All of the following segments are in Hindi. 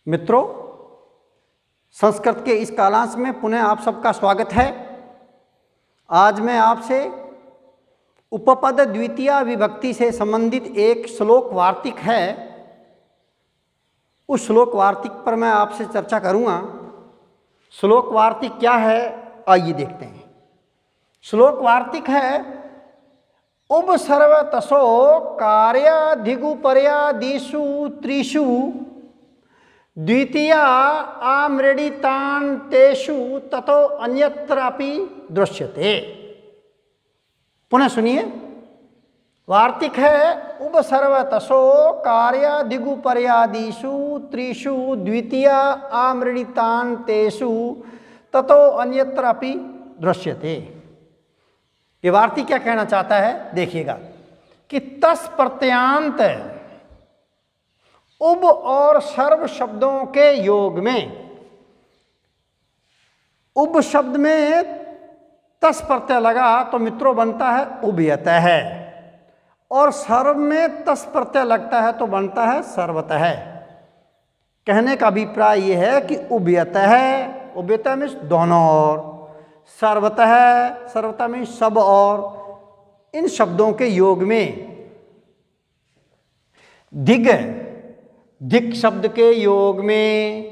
मित्रों, संस्कृत के इस कालांश में पुनः आप सबका स्वागत है। आज मैं आपसे उपपद द्वितीया विभक्ति से संबंधित एक श्लोक वार्तिक है, उस श्लोक वार्तिक पर मैं आपसे चर्चा करूँगा। श्लोक वार्तिक क्या है, आइए देखते हैं। श्लोक वार्तिक है उब सर्वतसो कार्याधिगुपर्यादिषु त्रिषु द्वितीया आमृडितान्तेषु ततो अन्यत्रापि दृश्यते। पुनः सुनिए, वार्तिक है उब सर्वतसो कार्याधिगुपर्यादिषु त्रिषु द्वितीया आमृडितान्तेषु ततो अन्यत्रापि दृश्यते। ये वार्तिक क्या कहना चाहता है, देखिएगा कि तस् प्रत्यांत उब और सर्व शब्दों के योग में, उब शब्द में तस् प्रत्यय लगा तो मित्रों बनता है उभयतः है, और सर्व में तस् प्रत्यय लगता है तो बनता है सर्वतः। कहने का अभिप्राय यह है कि उभयतः, उभयतः मीन्स दोनों ओर, सर्वतः, सर्वतः मीन्स सब और। इन शब्दों के योग में दिग, दिक् शब्द के योग में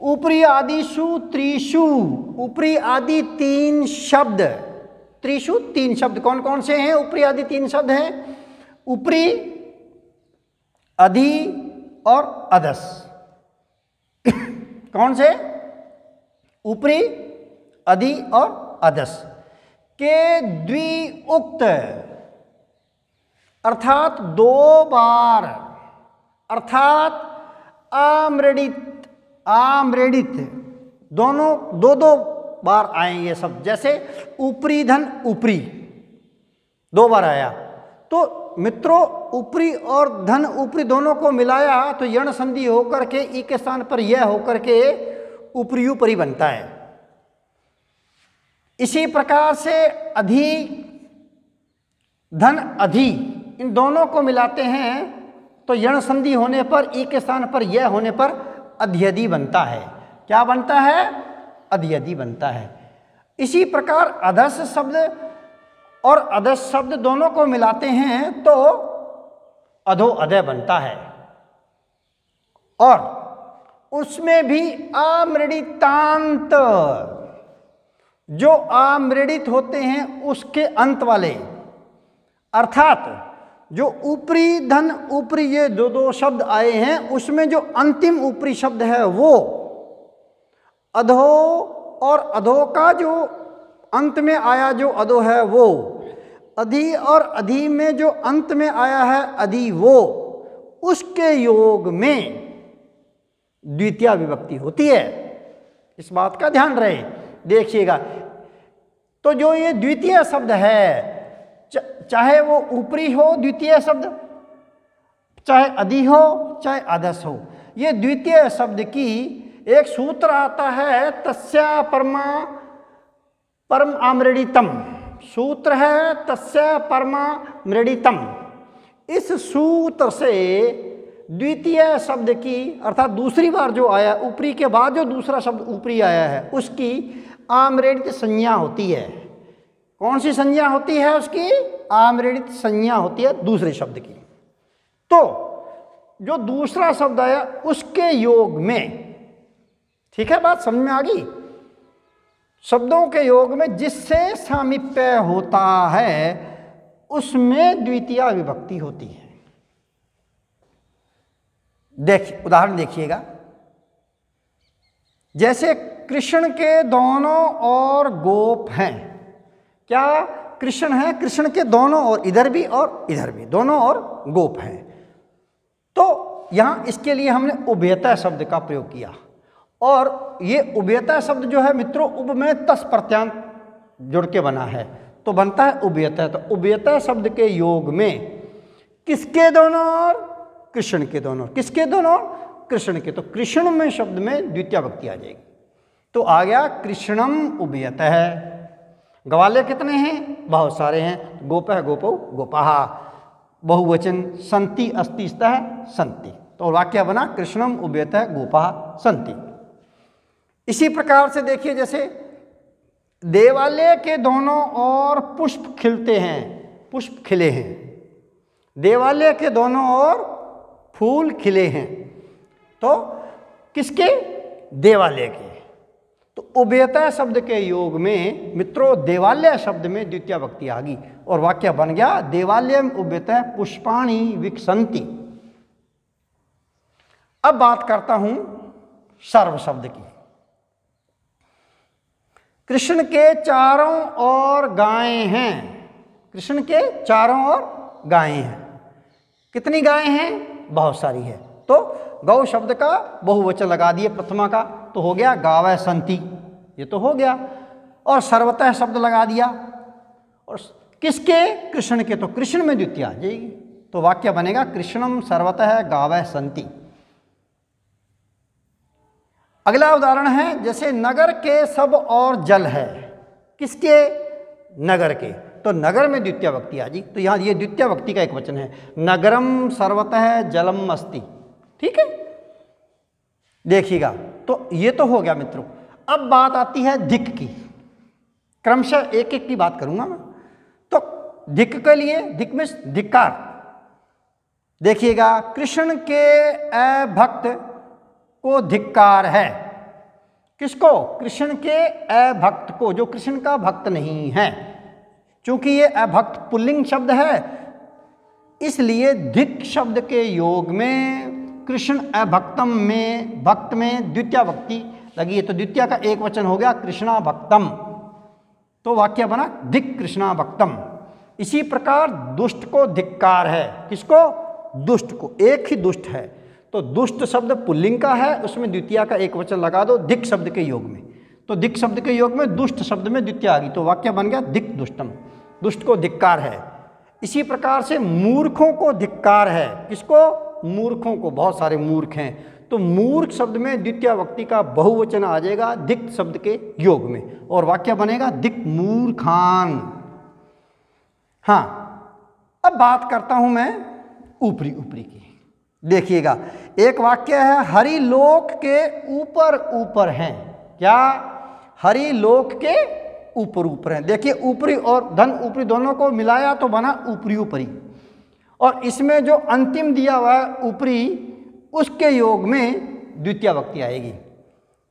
ऊपरी आदिषु त्रिषु, ऊपरी आदि तीन शब्द, त्रिषु तीन शब्द कौन कौन से हैं? ऊपरी आदि तीन शब्द हैं, ऊपरी, अधि और अधस। कौन से? ऊपरी, अधि और अधस के द्विउक्त, अर्थात दो बार, अर्थात आमृडित, आमृडित दोनों दो दो बार आए ये सब। जैसे ऊपरी धन ऊपरी दो बार आया, तो मित्रों ऊपरी और धन ऊपरी दोनों को मिलाया तो यण संधि होकर के ई के स्थान पर यह होकर के ऊपरी ऊपरी बनता है। इसी प्रकार से अधि, धन अधि, इन दोनों को मिलाते हैं तो यण संधि होने पर ई के स्थान पर यह होने पर अध्यधि बनता है। क्या बनता है? अध्यधि बनता है। इसी प्रकार अधस शब्द और अधस शब्द दोनों को मिलाते हैं तो अधो अधय बनता है, और उसमें भी आमृडितांत, जो आमृडित होते हैं उसके अंत वाले, अर्थात जो ऊपरी धन ऊपरी ये दो दो शब्द आए हैं उसमें जो अंतिम ऊपरी शब्द है वो अधो, और अधो का जो अंत में आया जो अधो है वो अधि, और अधि में जो अंत में आया है अधि वो, उसके योग में द्वितीया विभक्ति होती है। इस बात का ध्यान रहे, देखिएगा। तो जो ये द्वितीय शब्द है, चाहे वो ऊपरी हो द्वितीय शब्द, चाहे अधि हो, चाहे अधस हो, ये द्वितीय शब्द की एक सूत्र आता है, तस्या परमा परम आमृडितम, सूत्र है तस्या परमा मृडितम। इस सूत्र से द्वितीय शब्द की, अर्थात दूसरी बार जो आया ऊपरी के बाद जो दूसरा शब्द ऊपरी आया है उसकी आमृडित संज्ञा होती है। कौन सी संज्ञा होती है उसकी? आमृडित संज्ञा होती है दूसरे शब्द की। तो जो दूसरा शब्द आया उसके योग में, ठीक है, बात समझ में आ गई? शब्दों के योग में जिससे सामीप्य होता है उसमें द्वितीया विभक्ति होती है। देखिए, उदाहरण देखिएगा। जैसे कृष्ण के दोनों ओर गोप हैं। क्या? कृष्ण है, कृष्ण के दोनों ओर, इधर भी और इधर भी, दोनों ओर गोप हैं। तो यहाँ इसके लिए हमने उभयतः शब्द का प्रयोग किया, और ये उभयतः शब्द जो है मित्रों, उब में तस् प्रत्यांत जुड़ के बना है तो बनता है उभयतः। तो उभयतः शब्द के योग में किसके दोनों ओर? कृष्ण के दोनों ओर। किसके दोनों ओर? कृष्ण के। तो कृष्ण में शब्द में द्वितीया विभक्ति आ जाएगी। तो आ गया कृष्णम उभयतः। ग्वाले कितने हैं? बहुत सारे हैं। गोपः गोपौ गोपाः, बहुवचन, संति अस्ति स्तः संति। तो वाक्य बना कृष्णम उभयतः गोपाः सन्ति। इसी प्रकार से देखिए, जैसे देवालय के दोनों ओर पुष्प खिलते हैं, पुष्प खिले हैं, देवालय के दोनों ओर फूल खिले हैं, तो किसके? देवालय के। तो उभयतः शब्द के योग में मित्रों देवालय शब्द में द्वितीय विभक्ति आ गई और वाक्य बन गया देवालयम उभयतः पुष्पाणि विकसन्ति। अब बात करता हूं सर्व शब्द की। कृष्ण के चारों ओर गायें हैं, कृष्ण के चारों ओर गायें हैं। कितनी गायें हैं? बहुत सारी है। तो गौ शब्द का बहुवचन लगा दिए प्रथमा का, तो हो गया गावः सन्ति, ये तो हो गया। और सर्वतः शब्द लगा दिया, और किसके? कृष्ण के, तो कृष्ण में द्वितीय आ जाएगी, तो वाक्य बनेगा कृष्णम सर्वतः गावः सन्ति। अगला उदाहरण है, जैसे नगर के सब और जल है, किसके? नगर के, तो नगर में द्वितीय विभक्ति आ जी, तो यहाँ ये द्वितीय विभक्ति का एक वचन है, नगरम सर्वतः जलम अस्ति। ठीक है, देखिएगा, तो ये तो हो गया मित्रों। अब बात आती है धिक् की, क्रमशः एक एक की बात करूंगा मैं। तो धिक् के लिए, धिक् में धिक्कार, देखिएगा कृष्ण के अभक्त को धिक्कार है। किसको? कृष्ण के अभक्त को, जो कृष्ण का भक्त नहीं है। चूंकि ये अभक्त पुल्लिंग शब्द है, इसलिए धिक् शब्द के योग में कृष्ण अभक्तम में, भक्त में द्वितीय विभक्ति लगी है, तो द्वितीय का एक वचन हो गया कृष्णा भक्तम, तो वाक्य बना धिक् कृष्णा भक्तम। इसी प्रकार दुष्ट को धिक्कार है। किसको? दुष्ट को, एक ही दुष्ट है, तो दुष्ट शब्द पुल्लिंग का है, उसमें द्वितीय का एक वचन लगा दो धिक् शब्द के योग में, तो धिक् शब्द के योग में दुष्ट शब्द में द्वितीय आ गई, तो वाक्य बन गया धिक् दुष्टम, दुष्ट को धिक्कार है। इसी प्रकार से मूर्खों को धिक्कार है। किसको? मूर्खों को, बहुत सारे मूर्ख हैं, तो मूर्ख शब्द में द्वितीय विभक्ति का बहुवचन आ जाएगा धिक् शब्द के योग में, और वाक्य बनेगा धिक् मूर्खान। हाँ, अब बात करता हूं मैं ऊपरी ऊपरी की। देखिएगा, एक वाक्य है हरि लोक के ऊपर ऊपर हैं। क्या? हरि लोक के ऊपर ऊपर हैं। देखिए, ऊपरी और धन ऊपरी दोनों को मिलाया तो बना ऊपरी ऊपरी, और इसमें जो अंतिम दिया हुआ है ऊपरी, उसके योग में द्वितीय विभक्ति आएगी।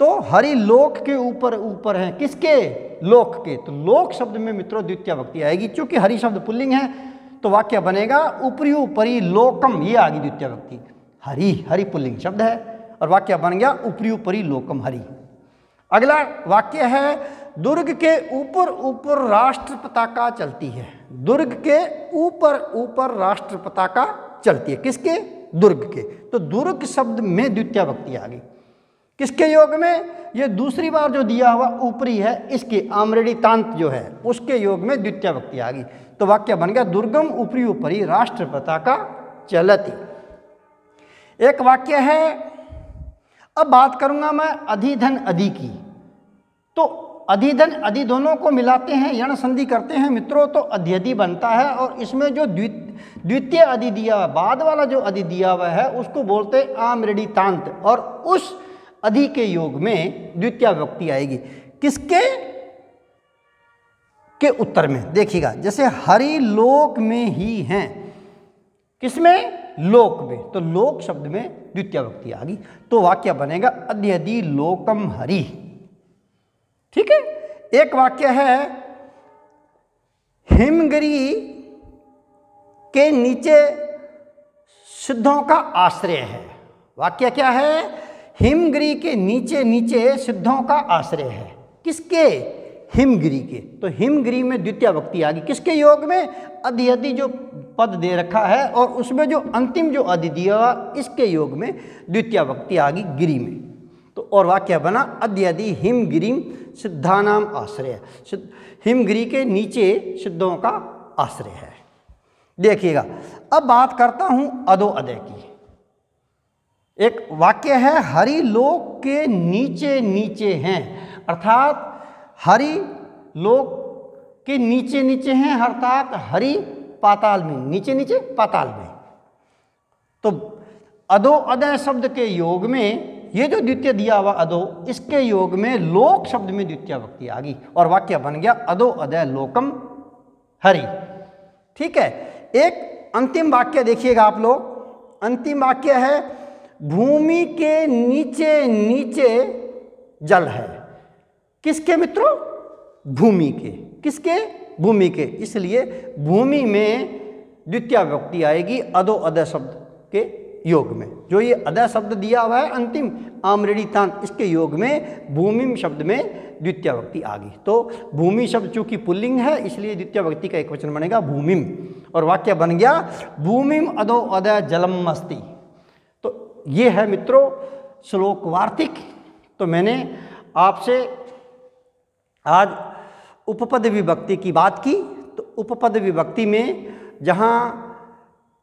तो हरि लोक के ऊपर ऊपर हैं, किसके? लोक के, तो लोक शब्द में मित्रों द्वितीय विभक्ति आएगी। चूंकि हरि शब्द पुल्लिंग है, तो वाक्य बनेगा ऊपरी ऊपरी लोकम, ये आ गई द्वितीय विभक्ति। हरि, हरि पुल्लिंग शब्द है, और वाक्य बन गया ऊपरी ऊपरी लोकम हरि। अगला वाक्य है दुर्ग के ऊपर ऊपर राष्ट्र पताका चलती है। दुर्ग के ऊपर ऊपर राष्ट्र पताका चलती है। किसके? दुर्ग के, तो दुर्ग शब्द में द्वितीय विभक्ति आ गई। किसके योग में? ये दूसरी बार जो दिया हुआ ऊपरी है, इसके आमरेडी तांत जो है, उसके योग में द्वितीय विभक्ति आ गई, तो वाक्य बन गया दुर्गम ऊपरी ऊपरी राष्ट्र पताका चलती। एक वाक्य है, अब बात करूंगा मैं अधिधन अधि की। तो अधिधन अधि दोनों को मिलाते हैं, यण संधि करते हैं मित्रों, तो अध्यधि बनता है, और इसमें जो द्वितीय अधि दिया हुआ, बाद वाला जो अधि दिया हुआ है, उसको बोलते हैं आमरेडी तांत, और उस अधि के योग में द्वितीय विभक्ति आएगी। किसके? के उत्तर में। देखिएगा, जैसे हरि लोक में ही हैं, किसमें? लोक में, तो लोक शब्द में द्वितीय विभक्ति आ गई, तो वाक्य बनेगा अध्यधि लोकम हरि। ठीक है। एक वाक्य है हिमगिरी के नीचे सिद्धों का आश्रय है। वाक्य क्या है? हिमगिरी के नीचे नीचे सिद्धों का आश्रय है। किसके? हिमगिरी के, तो हिमगिरी में द्वितीय विभक्ति आ गई। किसके योग में? अधि जो पद दे रखा है, और उसमें जो अंतिम जो अधि दिया, इसके योग में द्वितीय विभक्ति आ गई गिरी में, तो और वाक्य बना अध्यधि हिमगिरी सिद्धानाम आश्रय। हिमगिरी के नीचे सिद्धों का आश्रय है। देखिएगा, अब बात करता हूं अधो अदय की। एक वाक्य है हरि लोक के नीचे नीचे हैं, अर्थात हरि लोक के नीचे नीचे हैं, अर्थात हरि पाताल में, नीचे नीचे पाताल में। तो अधो अदय शब्द के योग में ये जो द्वितीय दिया हुआ अधो, इसके योग में लोक शब्द में द्वितीय विभक्ति आ गई और वाक्य बन गया अधो अदय लोकम हरि। ठीक है, एक अंतिम वाक्य देखिएगा आप लोग। अंतिम वाक्य है भूमि के नीचे नीचे जल है। किसके मित्रों? भूमि के। किसके? भूमि के। इसलिए भूमि में द्वितीय विभक्ति आएगी अधो अदय शब्द के योग में। जो ये अदय शब्द दिया हुआ है अंतिम आमरेडी तान, इसके योग में भूमिम शब्द में द्वितीय विभक्ति आ गई। तो भूमि शब्द चूंकि पुल्लिंग है इसलिए द्वितीय विभक्ति का एक वचन बनेगा भूमिम और वाक्य बन गया भूमिम अधो अदय जलम अस्ति। तो ये है मित्रों श्लोक वार्तिक। तो मैंने आपसे आज उपपद विभक्ति की बात की। तो उपपद विभक्ति में जहाँ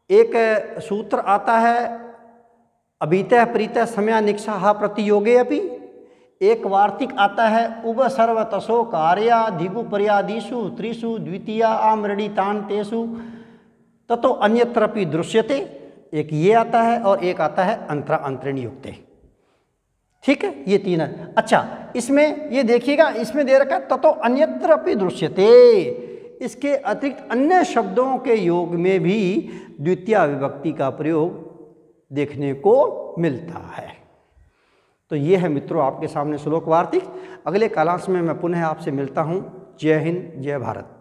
एक सूत्र आता है अभितः प्रीतः समया निक्षाहा प्रतियोगे अपि, एक वार्तिक आता है उभ सर्वतसो कार्याधिगु पर्यादिषु त्रिषु द्वितीया आमरणी तान्तेषु ततो अन्यत्रपि दृश्यते, एक ये आता है और एक आता है अंतरा अंतरिणी युक्ते। ठीक है, ये तीन है। अच्छा, इसमें ये देखिएगा, इसमें दे रखा है ततो अन्यत्रपि दृश्यते, इसके अतिरिक्त अन्य शब्दों के योग में भी द्वितीय विभक्ति का प्रयोग देखने को मिलता है। तो ये है मित्रों आपके सामने श्लोक वार्तिक। अगले क्लास में मैं पुनः आपसे मिलता हूँ। जय हिंद, जय भारत।